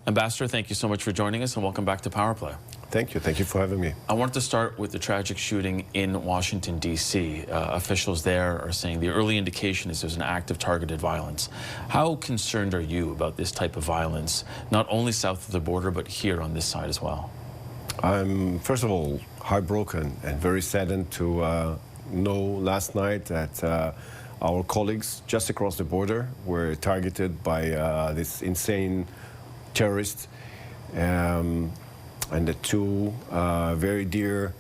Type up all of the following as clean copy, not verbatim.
Ambassador, thank you so much for joining us and welcome back to Power Play. Thank you. Thank you for having me. I wanted to start with the tragic shooting in Washington, D.C. Officials there are saying the early indication is there's an act of targeted violence. How concerned are you about this type of violence, not only south of the border, but here on this side as well? I'm, first of all, heartbroken and very saddened to know last night that our colleagues just across the border were targeted by this insane terrorist. And the two very dear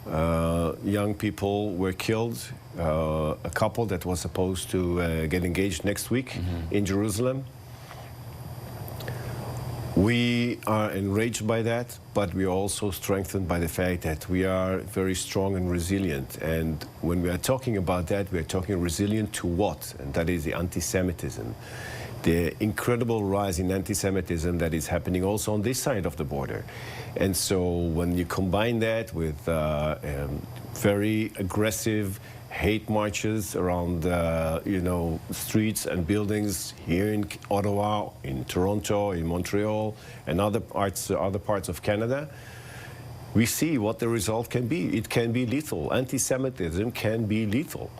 young people were killed. A couple that was supposed to get engaged next week in Jerusalem. We are enraged by that, but we are also strengthened by the fact that we are very strong and resilient. And when we are talking about that, we are talking resilient to what? And that is the anti-Semitism. The incredible rise in anti-Semitism that is happening also on this side of the border. And so when you combine that with very aggressive hate marches around streets and buildings here in Ottawa, in Toronto, in Montreal, and other parts of Canada, we see what the result can be. It can be lethal. Anti-Semitism can be lethal.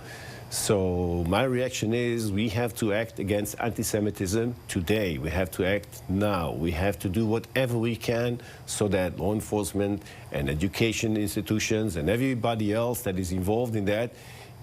So my reaction is we have to act against anti-Semitism today. We have to act now. We have to do whatever we can so that law enforcement and education institutions and everybody else that is involved in that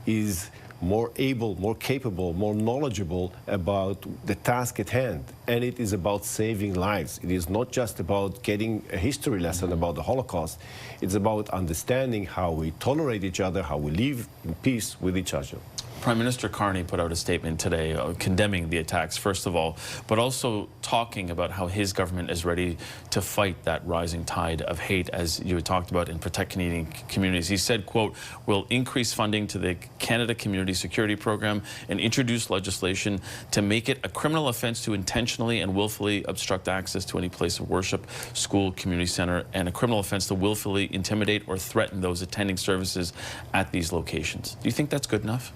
is more able, more capable, more knowledgeable about the task at hand. And it is about saving lives. It is not just about getting a history lesson about the Holocaust. It's about understanding how we tolerate each other, how we live in peace with each other. Prime Minister Carney put out a statement today condemning the attacks, first of all, but also talking about how his government is ready to fight that rising tide of hate, as you had talked about, and protect Canadian communities. He said, quote, "We'll increase funding to the Canada Community Security Program and introduce legislation to make it a criminal offense to intentionally and willfully obstruct access to any place of worship, school, community center, and a criminal offense to willfully intimidate or threaten those attending services at these locations." Do you think that's good enough?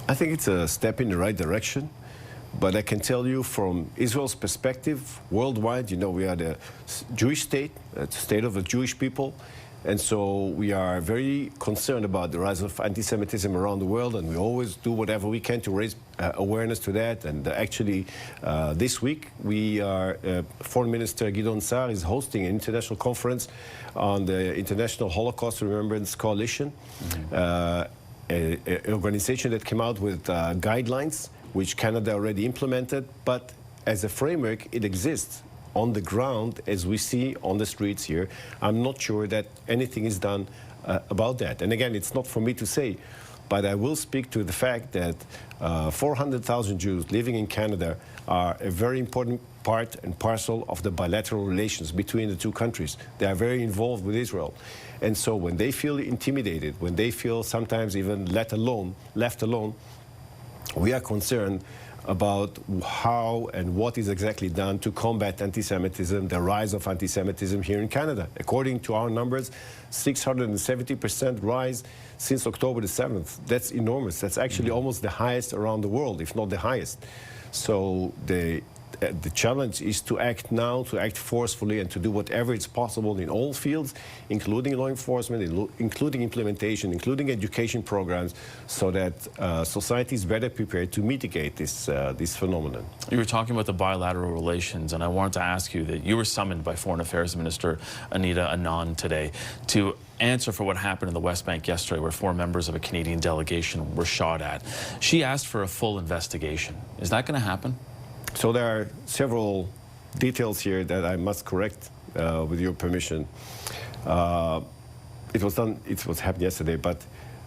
I think it's a step in the right direction, but I can tell you from Israel's perspective, worldwide, you know, we are the Jewish state, the state of the Jewish people, and so we are very concerned about the rise of anti-Semitism around the world, and we always do whatever we can to raise awareness to that. And actually, this week, Foreign Minister Gideon Saar is hosting an international conference on the International Holocaust Remembrance Coalition. An organization that came out with guidelines, which Canada already implemented, but as a framework, it exists on the ground as we see on the streets here. I'm not sure that anything is done about that. And again, it's not for me to say, but I will speak to the fact that 400,000 Jews living in Canada are a very important part and parcel of the bilateral relations between the two countries. They are very involved with Israel. And so when they feel intimidated, when they feel sometimes even left alone, we are concerned about how and what is exactly done to combat anti-Semitism, the rise of anti-Semitism here in Canada. According to our numbers, 670% rise since October the 7th. That's enormous. That's actually almost the highest around the world, if not the highest. So the challenge is to act now, to act forcefully, and to do whatever is possible in all fields, including law enforcement, including implementation, including education programs, so that society is better prepared to mitigate this phenomenon. You were talking about the bilateral relations, and I wanted to ask you that you were summoned by Foreign Affairs Minister Anita Anand today to answer for what happened in the West Bank yesterday, where 4 members of a Canadian delegation were shot at. She asked for a full investigation. Is that going to happen? So there are several details here that I must correct with your permission. It was happened yesterday, but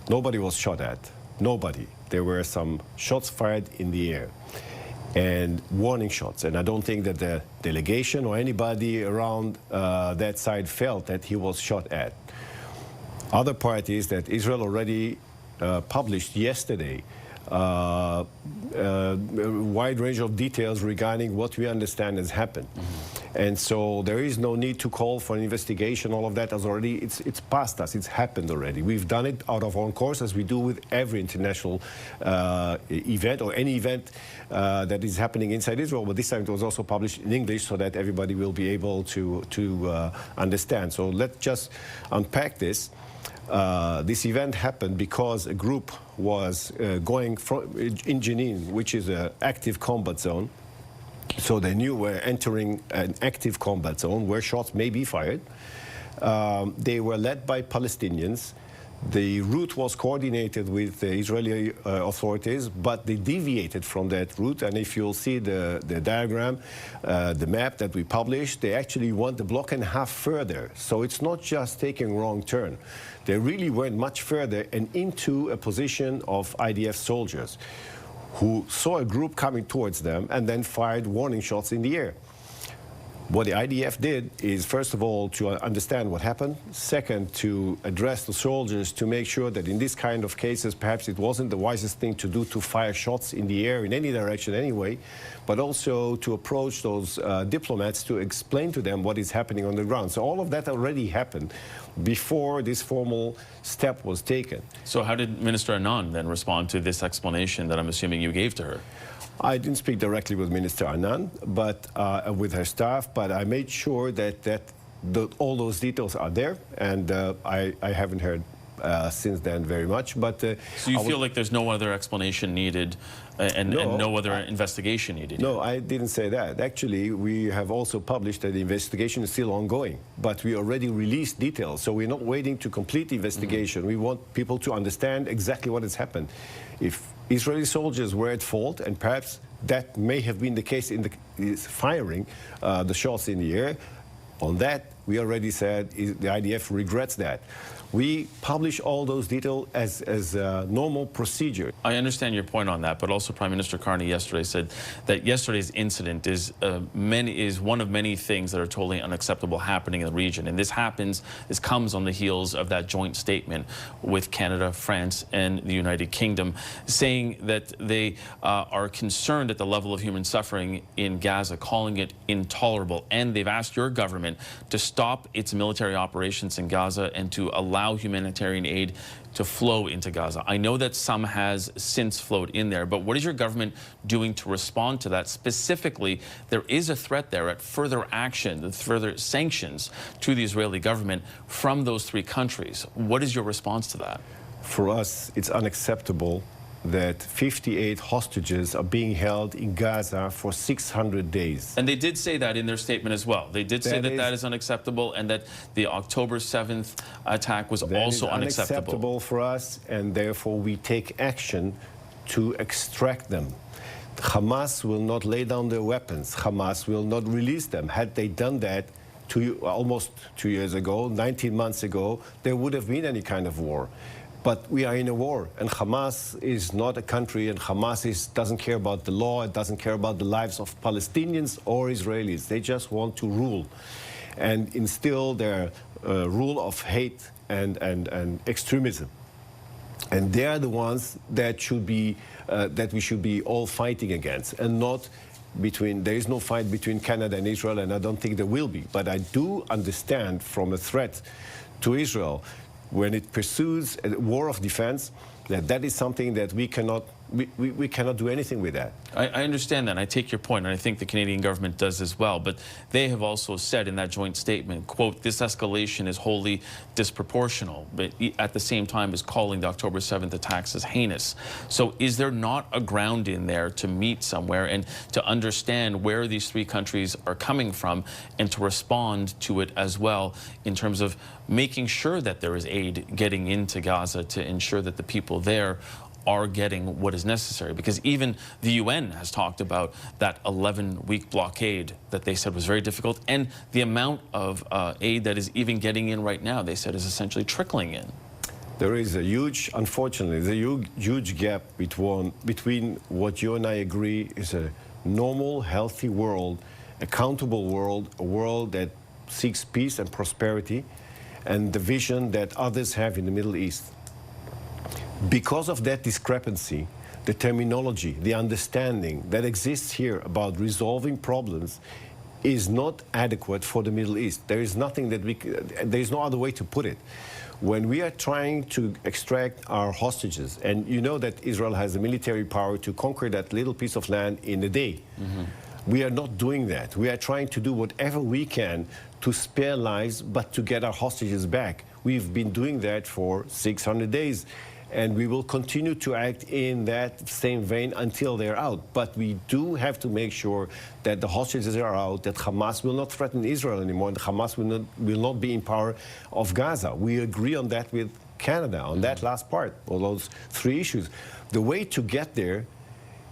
nobody was shot at. Nobody. There were some shots fired in the air and warning shots. And I don't think that the delegation or anybody around that side felt that he was shot at. Other part is that Israel already published yesterday a wide range of details regarding what we understand has happened. And so there is no need to call for an investigation. All of that has already, it's past us. It's happened already. We've done it out of own course, as we do with every international event or any event that is happening inside Israel. But this time it was also published in English so that everybody will be able to understand. So let's just unpack this. This event happened because a group was going in Jenin, which is an active combat zone. So they knew we're entering an active combat zone where shots may be fired. They were led by Palestinians. The route was coordinated with the Israeli authorities, but they deviated from that route. And if you'll see the diagram, the map that we published, they actually went a block and a half further. So it's not just taking a wrong turn. They really went much further and into a position of IDF soldiers who saw a group coming towards them and then fired warning shots in the air. What the IDF did is, first of all, to understand what happened. Second, to address the soldiers to make sure that in this kind of cases, perhaps it wasn't the wisest thing to do to fire shots in the air in any direction anyway, but also to approach those diplomats to explain to them what is happening on the ground. So all of that already happened before this formal step was taken. So how did Minister Anand then respond to this explanation that I'm assuming you gave to her? I didn't speak directly with Minister Anand, but with her staff, but I made sure that all those details are there, and I haven't heard since then very much. But so you feel like there's no other explanation needed and no other investigation needed? No, I didn't say that. Actually, we have also published that the investigation is still ongoing, but we already released details. So we're not waiting to complete the investigation. We want people to understand exactly what has happened. If Israeli soldiers were at fault, and perhaps that may have been the case in the firing the shots in the air, on that we already said the IDF regrets that. We publish all those details as a normal procedure. I understand your point on that, but also Prime Minister Carney yesterday said that yesterday's incident is one of many things that are totally unacceptable happening in the region. And this comes on the heels of that joint statement with Canada, France, and the United Kingdom, saying that they are concerned at the level of human suffering in Gaza, calling it intolerable. And they've asked your government to stop its military operations in Gaza and to allow humanitarian aid to flow into Gaza. I know that some has since flowed in there, but what is your government doing to respond to that? Specifically, there is a threat there at further action, further sanctions to the Israeli government from those three countries. What is your response to that? For us, it's unacceptable that 58 hostages are being held in Gaza for 600 days. And they did say that in their statement as well. They did say that that is unacceptable and that the October 7th attack was also unacceptable. Unacceptable for us, and therefore we take action to extract them. Hamas will not lay down their weapons. Hamas will not release them. Had they done that almost 2 years ago, 19 months ago, there would have been any kind of war. But we are in a war, and Hamas is not a country, and Hamas doesn't care about the law, it doesn't care about the lives of Palestinians or Israelis. They just want to rule and instill their rule of hate and extremism. And they are the ones that that we should be all fighting against, and not between. There is no fight between Canada and Israel, and I don't think there will be. But I do understand from a threat to Israel, when it pursues a war of defense, that is something that we cannot do anything with that. I understand that, and I take your point, and I think the Canadian government does as well. But they have also said in that joint statement, quote, this escalation is wholly disproportional, but at the same time is calling the October 7th attacks as heinous. So is there not a ground in there to meet somewhere and to understand where these three countries are coming from and to respond to it as well in terms of making sure that there is aid getting into Gaza to ensure that the people there are getting what is necessary? Because even the UN has talked about that 11-week blockade that they said was very difficult, and the amount of aid that is even getting in right now, they said, is essentially trickling in. There is a huge, unfortunately, there's a huge gap between what you and I agree is a normal, healthy world, accountable world, a world that seeks peace and prosperity, and the vision that others have in the Middle East. Because of that discrepancy, the terminology, the understanding that exists here about resolving problems is not adequate for the Middle East. There is nothing that there is no other way to put it. When we are trying to extract our hostages, and you know that Israel has the military power to conquer that little piece of land in a day. We are not doing that. We are trying to do whatever we can to spare lives, but to get our hostages back. We've been doing that for 600 days, and we will continue to act in that same vein until they're out. But we do have to make sure that the hostages are out, that Hamas will not threaten Israel anymore, and Hamas will not be in power of Gaza. We agree on that with Canada, on that last part, all those three issues. The way to get there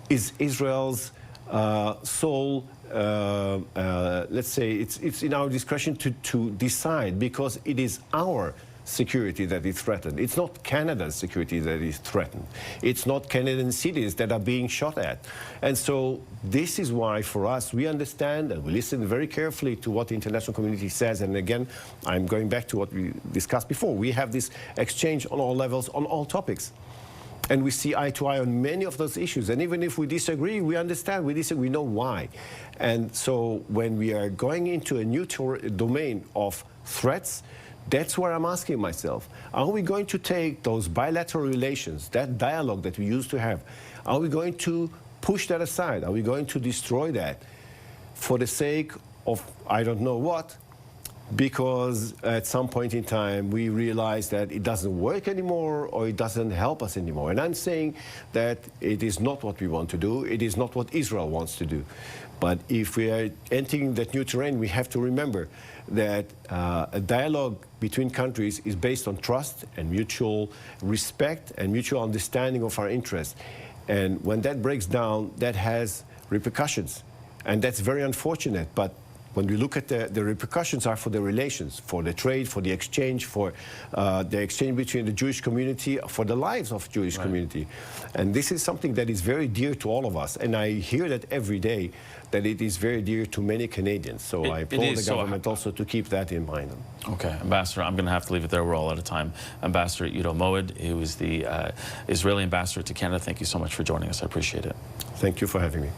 is Israel's sole, let's say, it's in our discretion to decide, because it is our security that is threatened. It's not Canada's security that is threatened. It's not Canadian cities that are being shot at. And so this is why, for us, we understand and we listen very carefully to what the international community says. And again, I'm going back to what we discussed before. We have this exchange on all levels, on all topics. And we see eye to eye on many of those issues. And even if we disagree, we understand, we disagree, we know why. And so when we are going into a new domain of threats, that's where I'm asking myself, are we going to take those bilateral relations, that dialogue that we used to have, are we going to push that aside? Are we going to destroy that for the sake of I don't know what? Because at some point in time we realize that it doesn't work anymore, or it doesn't help us anymore. And I'm saying that it is not what we want to do. It is not what Israel wants to do. But if we are entering that new terrain, we have to remember that a dialogue between countries is based on trust and mutual respect and mutual understanding of our interests. And when that breaks down, that has repercussions. And that's very unfortunate. But when we look at the repercussions are for the relations, for the trade, for the exchange between the Jewish community, for the lives of Jewish community. And this is something that is very dear to all of us. And I hear that every day, that it is very dear to many Canadians. So I implore the government also to keep that in mind. Okay, Ambassador, I'm going to have to leave it there. We're all out of time. Ambassador Iddo Moed, who is the Israeli ambassador to Canada, thank you so much for joining us. I appreciate it. Thank you for having me.